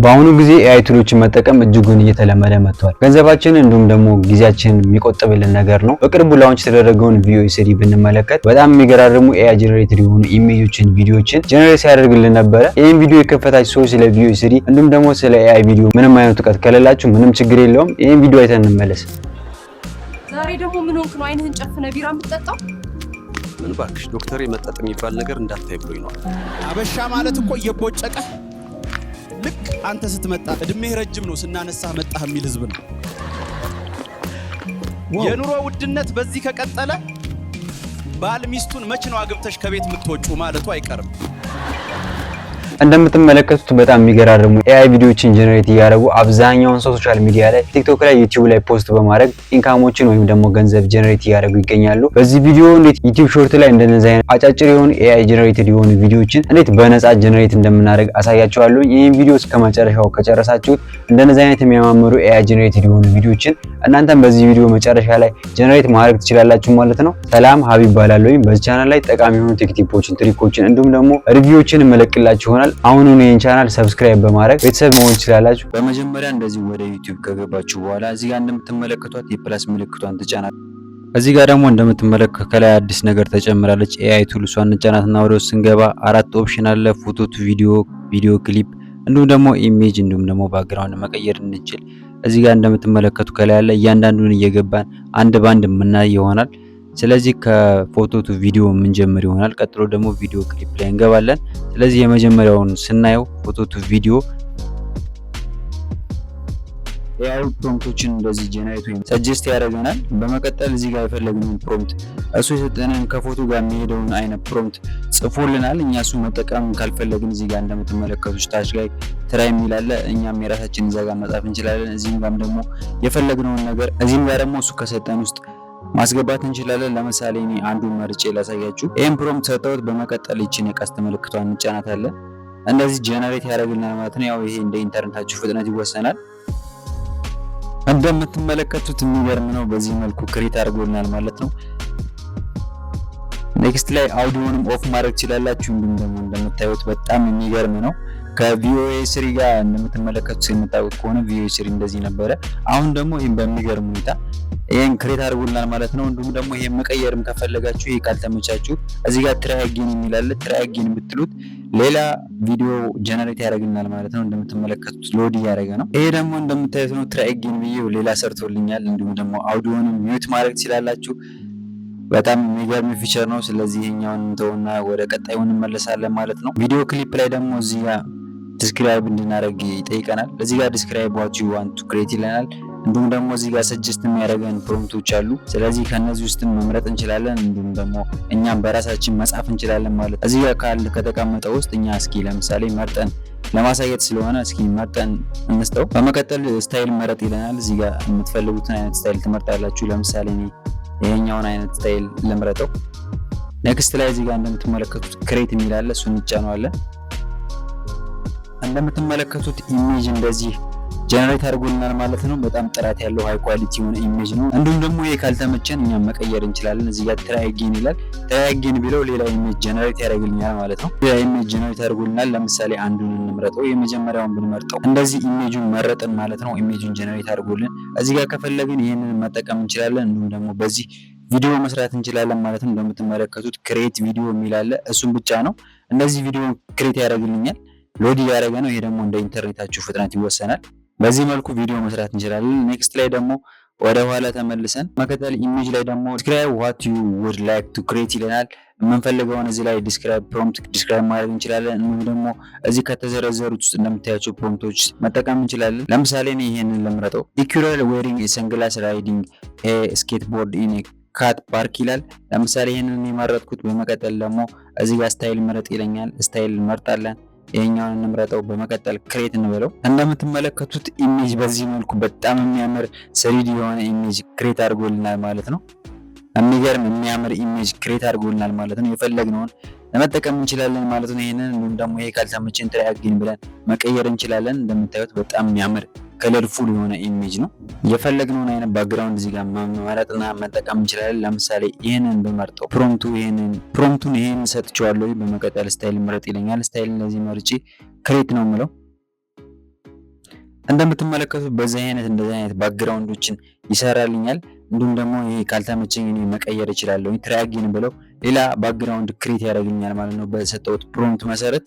በአሁኑ ጊዜ ኤአይ ቱሎችን መጠቀም እጅጉን እየተለመደ መጥቷል። ገንዘባችንን እንዲሁም ደግሞ ጊዜያችንን የሚቆጥብልን ነገር ነው። በቅርቡ ላውንች የተደረገውን VO3 ብንመለከት በጣም የሚገራርሙ ኤአይ ጀነሬትድ የሆኑ ኢሜጆችን፣ ቪዲዮዎችን ጀነሬት ሲያደርግልን ነበረ። ይህን ቪዲዮ የከፈታችሁ ሰዎች ስለ VO3 እንዲሁም ደግሞ ስለ ኤአይ ቪዲዮ ምንም አይነት እውቀት ከሌላችሁ ምንም ችግር የለውም። ይህን ቪዲዮ አይተን እንመለስ። ዛሬ ደግሞ ምን ሆንክ ነው አይንህን ጨፍነህ ቢራ የምትጠጣው? ምን ባክሽ ዶክተር የመጠጥ የሚባል ነገር እንዳታይ ብሎኝ ነው። አበሻ ማለት እኮ እየቦጨቀ ልክ አንተ ስትመጣ እድሜህ ረጅም ነው ስናነሳህ መጣህ የሚል ህዝብ ነው። የኑሮ ውድነት በዚህ ከቀጠለ ባል ሚስቱን መች ነው አግብተሽ ከቤት የምትወጩ ማለቱ አይቀርም። እንደምትመለከቱት በጣም የሚገራርሙ ኤአይ ቪዲዮዎችን ጀነሬት እያደረጉ አብዛኛውን ሰው ሶሻል ሚዲያ ላይ ቲክቶክ ላይ ዩቲዩብ ላይ ፖስት በማድረግ ኢንካሞችን ወይም ደግሞ ገንዘብ ጀነሬት እያደረጉ ይገኛሉ። በዚህ ቪዲዮ እንዴት ዩቲዩብ ሾርት ላይ እንደነዚህ አይነት አጫጭር የሆኑ ኤአይ ጀነሬትድ የሆኑ ቪዲዮዎችን እንዴት በነፃ ጀነሬት እንደምናደርግ አሳያችኋለሁ። ይህን ቪዲዮ እስከመጨረሻው ከጨረሳችሁት እንደነዚህ አይነት የሚያማምሩ ኤአይ ጀነሬትድ የሆኑ ቪዲዮዎችን እናንተም በዚህ ቪዲዮ መጨረሻ ላይ ጀነሬት ማድረግ ትችላላችሁ ማለት ነው። ሰላም ሀቢብ ባላለሁ። በዚህ ቻናል ላይ ጠቃሚ የሆኑ ቴክ ቲፖችን፣ ትሪኮችን እንዲሁም ደግሞ ሪቪዎችን መለቅላችሁ ይሆናል። አሁኑን ይህን ቻናል ሰብስክራይብ በማድረግ ቤተሰብ መሆን ትችላላችሁ። በመጀመሪያ እንደዚህ ወደ ዩቲዩብ ከገባችሁ በኋላ እዚህ ጋር እንደምትመለከቷት የፕላስ ምልክቷን ትጫናት። እዚህ ጋር ደግሞ እንደምትመለከቱ ከላይ አዲስ ነገር ተጨምራለች። ኤአይ ቱል እሷን እንጫናትና ወደ ውስጥ ስንገባ አራት ኦፕሽን አለ። ፎቶ ቱ ቪዲዮ፣ ቪዲዮ ክሊፕ እንዲሁም ደግሞ ኢሜጅ እንዲሁም ደግሞ ባክግራውንድ መቀየር እንችል። እዚህ ጋር እንደምትመለከቱ ከላይ ያለ እያንዳንዱን እየገባን አንድ ባንድ የምናይ ይሆናል። ስለዚህ ከፎቶ ቱ ቪዲዮ የምንጀምር ይሆናል። ቀጥሎ ደግሞ ቪዲዮ ክሊፕ ላይ እንገባለን። ስለዚህ የመጀመሪያውን ስናየው ፎቶ ቱ ቪዲዮ ኤአይ ፕሮምፕቶችን እንደዚህ ጀነሬት ወይም ሰጀስት ያደርገናል። በመቀጠል እዚህ ጋር የፈለግነውን ፕሮምፕት እሱ የሰጠንን ከፎቶ ጋር የሚሄደውን አይነት ፕሮምፕት ጽፎልናል። እኛ እሱ መጠቀም ካልፈለግን እዚህ ጋር እንደምትመለከቱት ታች ላይ ትራይ የሚል አለ። እኛም የራሳችንን እዛ ጋር መጻፍ እንችላለን። እዚህም ጋርም ደግሞ የፈለግነውን ነገር እዚህም ጋር ደግሞ እሱ ከሰጠን ውስጥ ማስገባት እንችላለን። ለምሳሌ እኔ አንዱን መርጬ ላሳያችሁ። ይሄን ፕሮምፕት ሰጠሁት። በመቀጠል ይችን የቀስት ምልክቷን እንጫናታለን። እንደዚህ ጀነሬት ያደርግልናል ማለት ነው። ያው ይሄ እንደ ኢንተርኔታችሁ ፍጥነት ይወሰናል። እንደምትመለከቱት የሚገርም ነው። በዚህ መልኩ ክሬት አድርጎልናል ማለት ነው። ኔክስት ላይ አውዲዮንም ኦፍ ማድረግ ትችላላችሁ። እንዲሁም ደግሞ እንደምታዩት በጣም የሚገርም ነው። ከVO3 ጋር እንደምትመለከቱት የምታውቁት ከሆነ VO3 እንደዚህ ነበረ። አሁን ደግሞ ይሄን በሚገርም ሁኔታ ይሄን ክሬት አድርጎልናል ማለት ነው። እንዲሁም ደግሞ ይሄን መቀየርም ከፈለጋችሁ ይሄ ካልተመቻችሁ እዚህ ጋር ትራይ አጌን የሚል አለ። ትራይ አጌን ብትሉት ሌላ ቪዲዮ ጀነሬት ያደርግልናል ማለት ነው። እንደምትመለከቱት ሎድ እያደረገ ነው። ይሄ ደግሞ እንደምታዩት ነው። ትራይ አጌን ብዬው ሌላ ሰርቶልኛል። እንዲሁም ደግሞ አውዲዮንም ሚውት ማድረግ ትችላላችሁ። በጣም የሚገርም ፊቸር ነው። ስለዚህ ይሄኛውን እንተውና ወደ ቀጣዩ እንመለሳለን ማለት ነው። ቪዲዮ ክሊፕ ላይ ደግሞ እዚህ ጋር ዲስክራይብ እንድናደርግ ይጠይቀናል። እዚህ ጋር ዲስክራይብ ዋት ዩ ዋንት ቱ ክሬት ይለናል። እንዲሁም ደግሞ እዚህ ጋር ሰጀስት የሚያደርገን ፕሮምፕቶች አሉ። ስለዚህ ከነዚህ ውስጥ መምረጥ እንችላለን። እንዲሁም ደግሞ እኛም በራሳችን መጻፍ እንችላለን ማለት ነው። እዚህ ጋር ከተቀመጠው ውስጥ እኛ እስኪ ለምሳሌ መርጠን ለማሳየት ስለሆነ እስኪ መርጠን እንስተው። በመቀጠል ስታይል መረጥ ይለናል። እዚህ ጋር የምትፈልጉትን አይነት ስታይል ትመርጣላችሁ። ለምሳሌ እኔ ይሄኛውን አይነት ስታይል ልምረጠው። ኔክስት ላይ እዚህ ጋር እንደምትመለከቱት ክሬት የሚል አለ። እሱን እንጫነዋለን። እንደምትመለከቱት ኢሜጅ እንደዚህ ጀነሬት አድርጎልናል ማለት ነው። በጣም ጥራት ያለው ሃይ ኳሊቲ የሆነ ኢሜጅ ነው። እንዲሁም ደግሞ ይሄ ካልተመቸን እኛም መቀየር እንችላለን። እዚህ ጋር ትራይ አጌን ይላል። ትራይ አጌን ቢለው ሌላ ኢሜጅ ጀነሬት ያደርግልኛል ማለት ነው። ሌላ ኢሜጅ ጀነሬት አድርጎልናል። ለምሳሌ አንዱን እንምረጠው። የመጀመሪያውን ብንመርጠው እንደዚህ ኢሜጁን መረጥን ማለት ነው። ኢሜጁን ጀነሬት አድርጎልን እዚህ ጋር ከፈለግን ይሄንን መጠቀም እንችላለን። እንዲሁም ደግሞ በዚህ ቪዲዮ መስራት እንችላለን ማለት ነው። እንደምትመለከቱት ክሬት ቪዲዮ የሚል አለ። እሱን ብቻ ነው እንደዚህ ቪዲዮ ክሬት ያደርግልኛል። ሎድ እያደረገ ነው። ይሄ ደግሞ እንደ ኢንተርኔታችሁ ፍጥነት ይወሰናል። በዚህ መልኩ ቪዲዮ መስራት እንችላለን። ኔክስት ላይ ደግሞ ወደ ኋላ ተመልሰን መከተል ኢሜጅ ላይ ደግሞ ዲስክራይብ ዋት ዩ ውድ ላይክ ቱ ክሬት ይለናል። የምንፈልገውን እዚህ ላይ ዲስክራይብ ፕሮምፕት ዲስክራይብ ማድረግ እንችላለን። እንዲሁም ደግሞ እዚህ ከተዘረዘሩት ውስጥ እንደምታያቸው ፕሮምፕቶች መጠቀም እንችላለን። ለምሳሌ እኔ ይሄንን ልምረጠው። ኢኩራል ዌሪንግ ሰንግላስ ራይዲንግ ኤ ስኬትቦርድ ኢን ካት ፓርክ ይላል። ለምሳሌ ይሄንን የመረጥኩት። በመቀጠል ደግሞ እዚህ ጋር ስታይል ምረጥ ይለኛል። ስታይል እንመርጣለን። ይሄኛውን እንምረጠው። በመቀጠል ክሬት እንበለው። እንደምትመለከቱት ኢሜጅ በዚህ መልኩ በጣም የሚያምር 3D የሆነ ኢሜጅ ክሬት አድርጎልናል ማለት ነው። የሚገርም የሚያምር ኢሜጅ ክሬት አድርጎልናል ማለት ነው። የፈለግነውን ለመጠቀም እንችላለን ማለት ነው። ይሄንን እንዲሁም ደግሞ ይሄ ካልተመቸን ትራይ አጌን ብለን መቀየር እንችላለን። እንደምታዩት በጣም የሚያምር ከለርፉል የሆነ ኢሜጅ ነው። የፈለግነውን አይነት ባክግራውንድ እዚህ ጋር መመረጥና መጠቀም እንችላለን። ለምሳሌ ይሄንን በመርጠው ፕሮምፕቱን ይሄንን ሰጥቼዋለሁ። በመቀጠል ስታይል ምረጥ ይለኛል። ስታይል እንደዚህ መርጬ ክሬት ነው የምለው። እንደምትመለከቱት በዚህ አይነት ባክግራውንዶችን ይሰራልኛል። እንዲሁም ደግሞ ይሄ ካልተመቸኝ እኔ መቀየር እችላለሁ። ትራይ አጌን ብለው ሌላ ባክግራውንድ ክሬት ያደርግልኛል ማለት ነው በሰጠሁት ፕሮምፕት መሰረት።